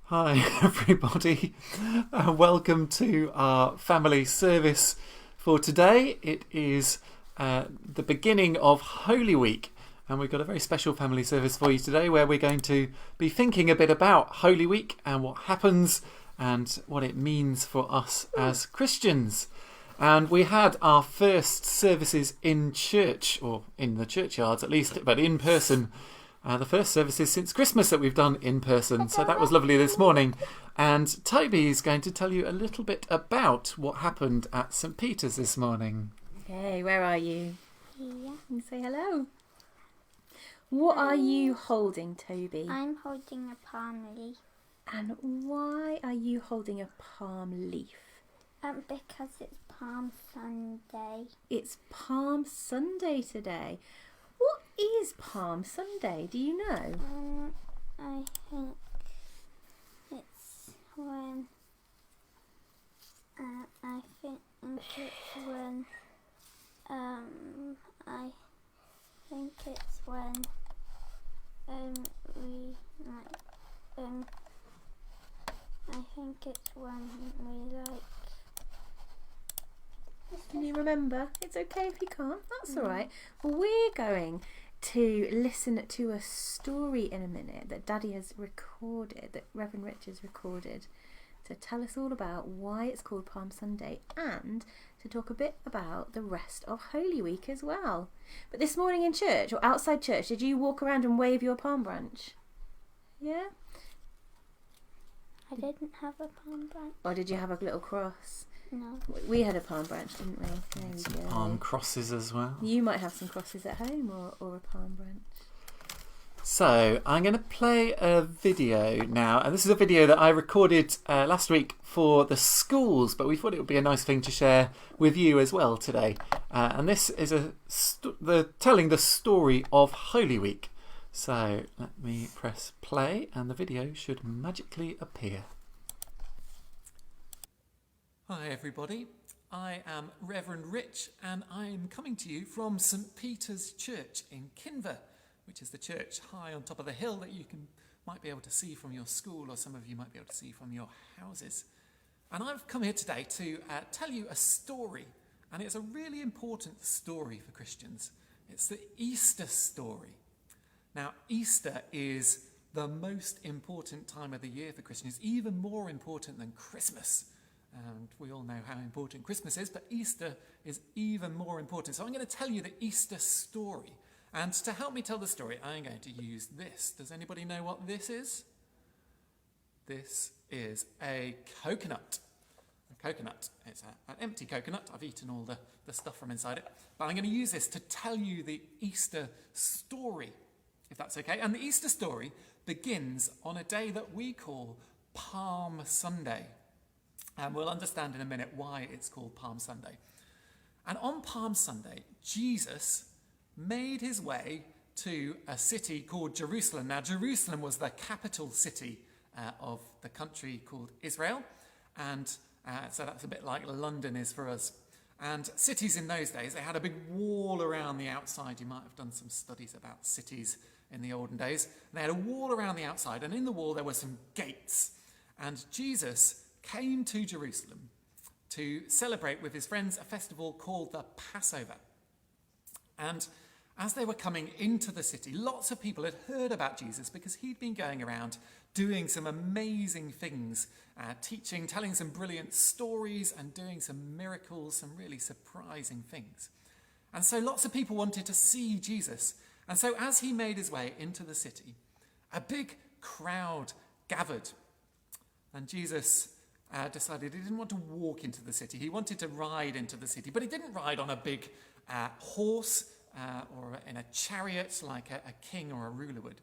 Hi, everybody. Welcome to our family service for today. It is the beginning of Holy Week, and we've got a very special family service for you today where we're going to be thinking a bit about Holy Week and what happens and what it means for us as Christians. And we had our first services in church, or in the churchyards at least, but in person. The first services since Christmas that we've done in person. So that was lovely this morning. And Toby is going to tell you a little bit about what happened at St. Peter's this morning. Hey, where are you? Here. And say hello. What are you holding, Toby? I'm holding a palm leaf. And why are you holding a palm leaf? Because it's Palm Sunday. It's Palm Sunday today. What is Palm Sunday? Do you know? I think it's when. I think it's when. I think it's when. I think it's when we like. Can you remember? It's okay if you can't. That's all right. Well, we're going to listen to a story in a minute that Daddy has recorded, that Reverend Rich has recorded, to tell us all about why it's called Palm Sunday and to talk a bit about the rest of Holy Week as well. But this morning in church, or outside church, did you walk around and wave your palm branch? Yeah? I didn't have a palm branch. Or did you have a little cross? No. We had a palm branch, didn't we? There you Some go. palm crosses as well. You might have some crosses at home or a palm branch. So I'm going to play a video now. And this is a video that I recorded last week for the schools, but we thought it would be a nice thing to share with you as well today. And this is telling the story of Holy Week. So let me press play and the video should magically appear. Hi everybody, I am Reverend Rich and I am coming to you from St. Peter's Church in Kinver, which is the church high on top of the hill that you might be able to see from your school, or some of you might be able to see from your houses. And I've come here today to tell you a story, and it's a really important story for Christians. It's the Easter story. Now, Easter is the most important time of the year for Christians, even more important than Christmas. And we all know how important Christmas is, but Easter is even more important. So I'm going to tell you the Easter story. And to help me tell the story, I'm going to use this. Does anybody know what this is? This is a coconut. A coconut. It's an empty coconut. I've eaten all the stuff from inside it. But I'm going to use this to tell you the Easter story, if that's okay. And the Easter story begins on a day that we call Palm Sunday. And we'll understand in a minute why it's called Palm Sunday. And on Palm Sunday, Jesus made his way to a city called Jerusalem. Now, Jerusalem was the capital city of the country called Israel. And so that's a bit like London is for us. And cities in those days, they had a big wall around the outside. You might have done some studies about cities in the olden days. And they had a wall around the outside, and in the wall there were some gates. And Jesus came to Jerusalem to celebrate with his friends a festival called the Passover. And as they were coming into the city, lots of people had heard about Jesus because he'd been going around doing some amazing things, teaching, telling some brilliant stories and doing some miracles, some really surprising things. And so lots of people wanted to see Jesus. And so as he made his way into the city, a big crowd gathered. And Jesus decided he didn't want to walk into the city. He wanted to ride into the city, but he didn't ride on a big horse or in a chariot like a king or a ruler would.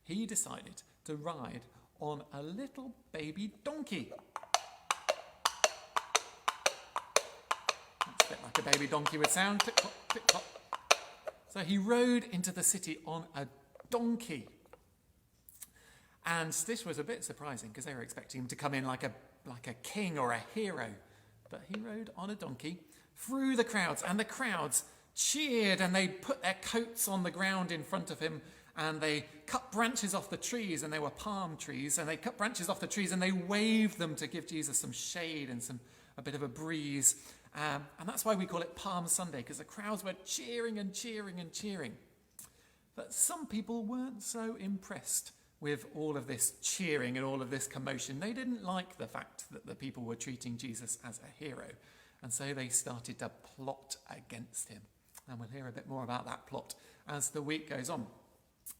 He decided to ride on a little baby donkey. That's a bit like a baby donkey would sound. Tick-tock, tick-tock. So he rode into the city on a donkey. And this was a bit surprising because they were expecting him to come in like a king or a hero. But he rode on a donkey through the crowds, and the crowds cheered and they put their coats on the ground in front of him and they cut branches off the trees, and they were palm trees, and they cut branches off the trees and they waved them to give Jesus some shade and a bit of a breeze. And that's why we call it Palm Sunday, because the crowds were cheering and cheering and cheering. But some people weren't so impressed with all of this cheering and all of this commotion. They didn't like the fact that the people were treating Jesus as a hero. And so they started to plot against him. And we'll hear a bit more about that plot as the week goes on.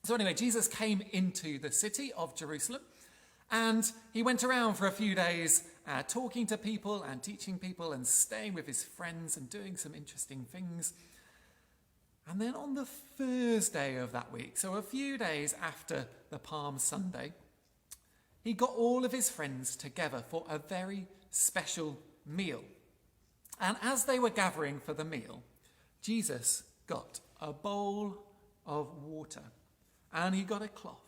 So anyway, Jesus came into the city of Jerusalem, and he went around for a few days talking to people and teaching people and staying with his friends and doing some interesting things. And then on the Thursday of that week, so a few days after the Palm Sunday, he got all of his friends together for a very special meal. And as they were gathering for the meal, Jesus got a bowl of water and he got a cloth.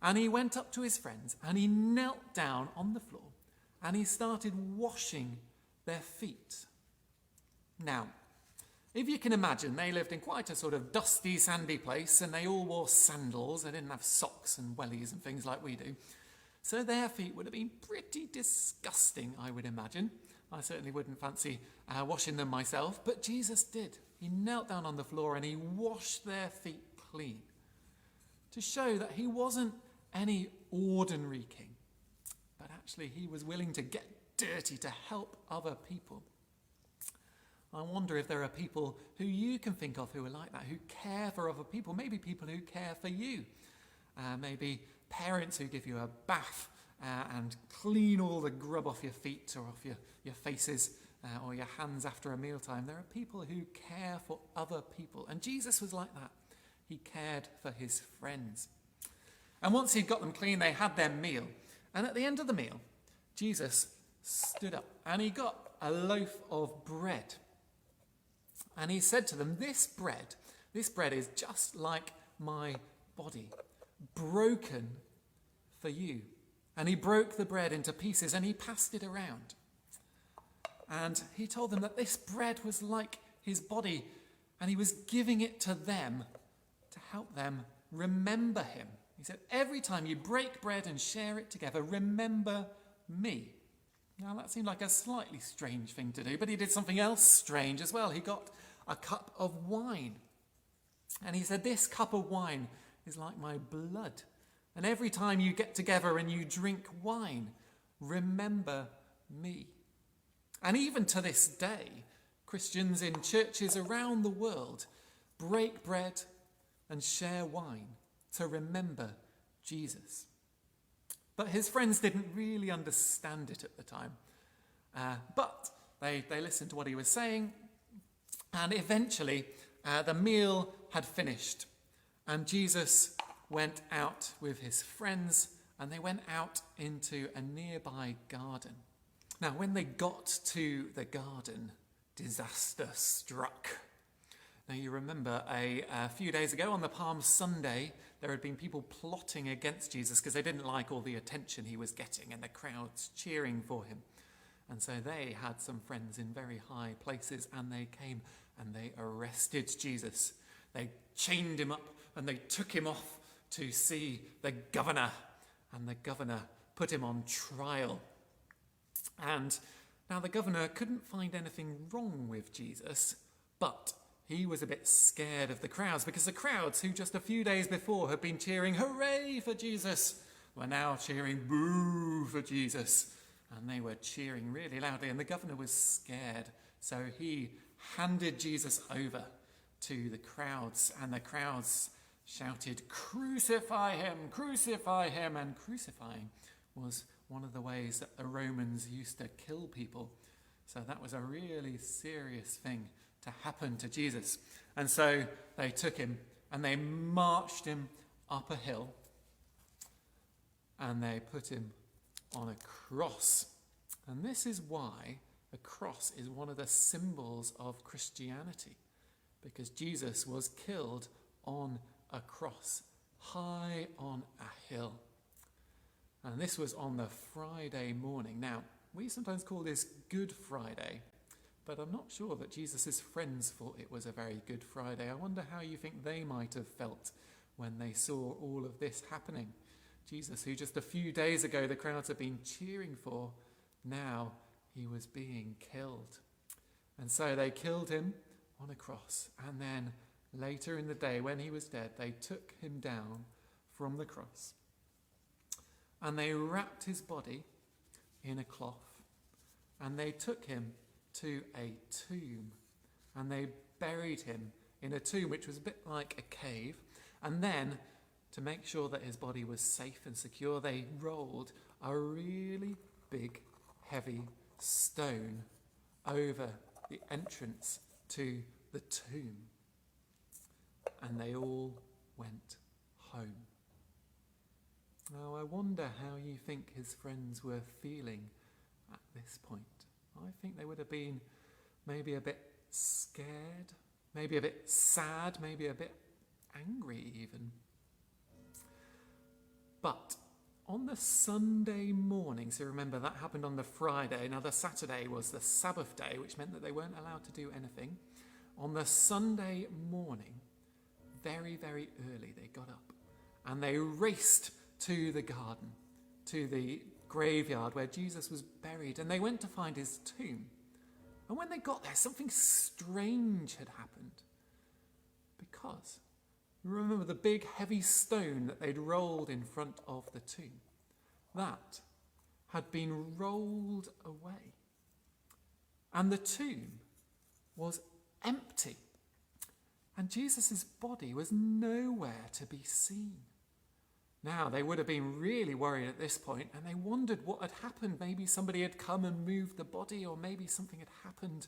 And he went up to his friends and he knelt down on the floor and he started washing their feet. Now, if you can imagine, they lived in quite a sort of dusty, sandy place, and they all wore sandals. They didn't have socks and wellies and things like we do. So their feet would have been pretty disgusting, I would imagine. I certainly wouldn't fancy washing them myself, but Jesus did. He knelt down on the floor and he washed their feet clean to show that he wasn't any ordinary king, but actually he was willing to get dirty to help other people. I wonder if there are people who you can think of who are like that, who care for other people, maybe people who care for you, maybe parents who give you a bath and clean all the grub off your feet or off your faces or your hands after a mealtime. There are people who care for other people, and Jesus was like that. He cared for his friends. And once he'd got them clean, they had their meal. And at the end of the meal, Jesus stood up and he got a loaf of bread. And he said to them, this bread is just like my body, broken for you. And he broke the bread into pieces and he passed it around. And he told them that this bread was like his body, and he was giving it to them to help them remember him. He said, every time you break bread and share it together, remember me. Now that seemed like a slightly strange thing to do, but he did something else strange as well. He got a cup of wine. And he said, this cup of wine is like my blood. And every time you get together and you drink wine, remember me. And even to this day, Christians in churches around the world break bread and share wine to remember Jesus. But his friends didn't really understand it at the time. But they listened to what he was saying, and eventually the meal had finished, and Jesus went out with his friends, and they went out into a nearby garden. Now, when they got to the garden, disaster struck. Now, you remember a few days ago on the Palm Sunday, there had been people plotting against Jesus because they didn't like all the attention he was getting and the crowds cheering for him. And so they had some friends in very high places, and they came and they arrested Jesus. They chained him up and they took him off to see the governor, and the governor put him on trial. And now the governor couldn't find anything wrong with Jesus, but he was a bit scared of the crowds, because the crowds who just a few days before had been cheering hooray for Jesus were now cheering boo for Jesus. And they were cheering really loudly, and the governor was scared. So he handed Jesus over to the crowds, and the crowds shouted, crucify him, and crucifying was one of the ways that the Romans used to kill people. So that was a really serious thing to happen to Jesus. And so they took him and they marched him up a hill and they put him on a cross. And this is why a cross is one of the symbols of Christianity, because Jesus was killed on a cross, high on a hill. And this was on the Friday morning. Now, we sometimes call this Good Friday, but I'm not sure that Jesus' friends thought it was a very good Friday. I wonder how you think they might have felt when they saw all of this happening. Jesus, who just a few days ago the crowds had been cheering for, now he was being killed. And so they killed him on a cross. And then later in the day, when he was dead, they took him down from the cross. And they wrapped his body in a cloth. And they took him to a tomb. And they buried him in a tomb, which was a bit like a cave. And then, to make sure that his body was safe and secure, they rolled a really big, heavy stone over the entrance to the tomb. And they all went home. Now, I wonder how you think his friends were feeling at this point. I think they would have been maybe a bit scared, maybe a bit sad, maybe a bit angry even. But on the Sunday morning, so remember that happened on the Friday, now the Saturday was the Sabbath day, which meant that they weren't allowed to do anything. On the Sunday morning, very, very early, they got up and they raced to the garden, to the graveyard where Jesus was buried, and they went to find his tomb. And when they got there, something strange had happened. Because remember the big heavy stone that they'd rolled in front of the tomb? That had been rolled away. And the tomb was empty. And Jesus' body was nowhere to be seen. Now, they would have been really worried at this point, and they wondered what had happened. Maybe somebody had come and moved the body, or maybe something had happened.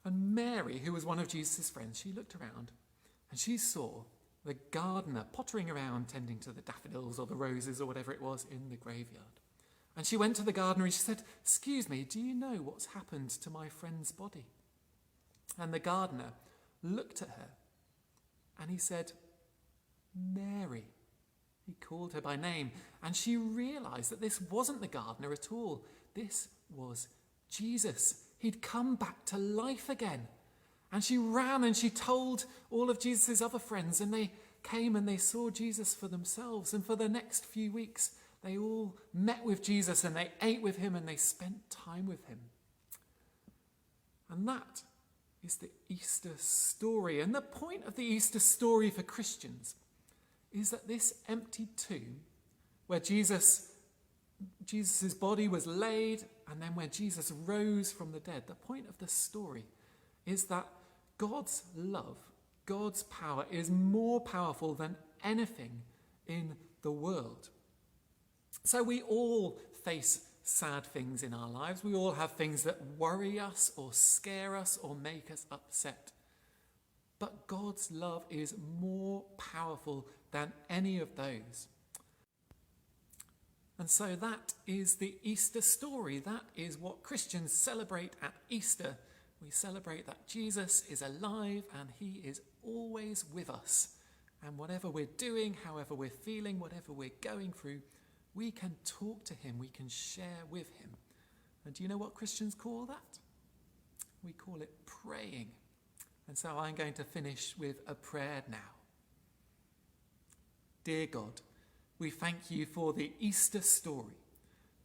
And Mary, who was one of Jesus' friends, she looked around and she saw the gardener pottering around tending to the daffodils or the roses or whatever it was in the graveyard. And she went to the gardener and she said, "Excuse me, do you know what's happened to my friend's body?" And the gardener looked at her and he said, "Mary." He called her by name, and she realised that this wasn't the gardener at all. This was Jesus. He'd come back to life again. And she ran and she told all of Jesus' other friends, and they came and they saw Jesus for themselves. And for the next few weeks, they all met with Jesus and they ate with him and they spent time with him. And that is the Easter story. And the point of the Easter story for Christians is that this empty tomb where Jesus' body was laid and then where Jesus rose from the dead, the point of the story is that God's love, God's power is more powerful than anything in the world. So we all face sad things in our lives. We all have things that worry us or scare us or make us upset. But God's love is more powerful than any of those. And so that is the Easter story. That is what Christians celebrate at Easter. We celebrate that Jesus is alive and he is always with us. And whatever we're doing, however we're feeling, whatever we're going through, we can talk to him, we can share with him. And do you know what Christians call that? We call it praying. And so I'm going to finish with a prayer now. Dear God, we thank you for the Easter story,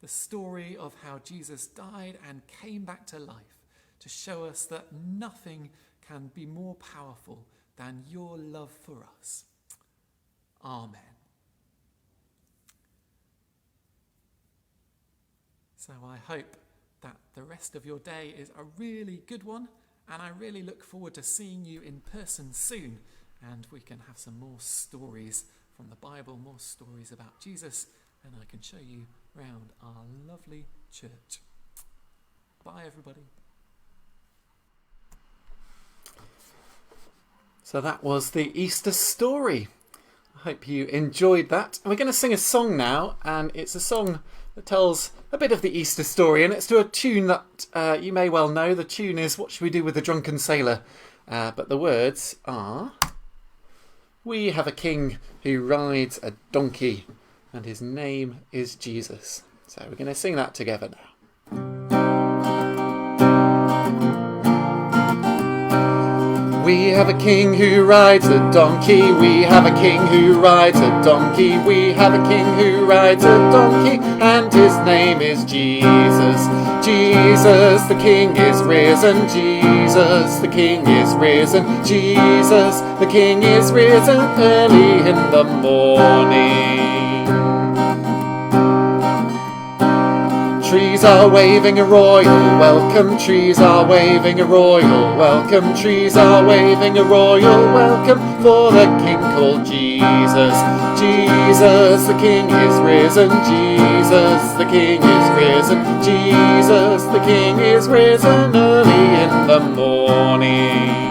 the story of how Jesus died and came back to life to show us that nothing can be more powerful than your love for us. Amen. So I hope that the rest of your day is a really good one, and I really look forward to seeing you in person soon, and we can have some more stories from the Bible, more stories about Jesus, and I can show you around our lovely church. Bye, everybody. So that was the Easter story. I hope you enjoyed that. And we're going to sing a song now, and it's a song that tells a bit of the Easter story, and it's to a tune that you may well know. The tune is "What Should We Do with the Drunken Sailor?" But the words are, "We have a king who rides a donkey, and his name is Jesus." So we're going to sing that together now. We have a king who rides a donkey. We have a king who rides a donkey. We have a king who rides a donkey, and his name is Jesus. Jesus, the king is risen. Jesus, the king is risen. Jesus, the king is risen early in the morning. Trees are waving a royal welcome. Trees are waving a royal welcome. Trees are waving a royal welcome for the king called Jesus. Jesus, the king is risen. Jesus, the king is risen. Jesus, the king is risen early in the morning.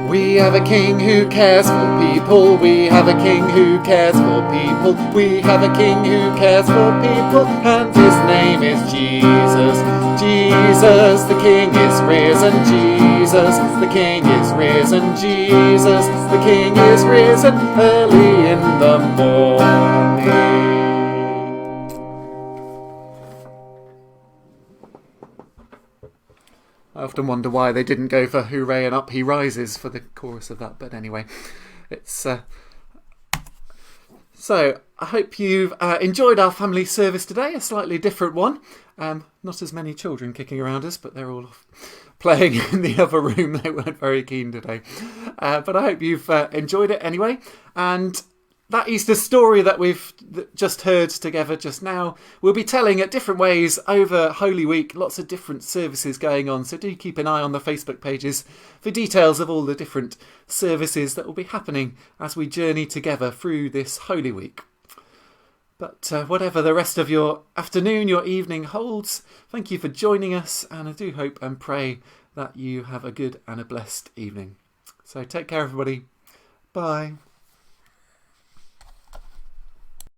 We have a king who cares for people. We have a king who cares for people. We have a king who cares for people, and his name is Jesus. Jesus, the king is risen. Jesus, the king is risen. Jesus, the king is risen early in the morning. I often wonder why they didn't go for Hooray and Up He Rises for the chorus of that, but anyway, it's so I hope you've enjoyed our family service today, a slightly different one. Not as many children kicking around us, but they're all off playing in the other room. They weren't very keen today, but I hope you've enjoyed it anyway. And that Easter story that we've just heard together just now, we'll be telling it different ways over Holy Week. Lots of different services going on, so do keep an eye on the Facebook pages for details of all the different services that will be happening as we journey together through this Holy Week. But whatever the rest of your afternoon, your evening holds, thank you for joining us, and I do hope and pray that you have a good and a blessed evening. So take care, everybody. Bye.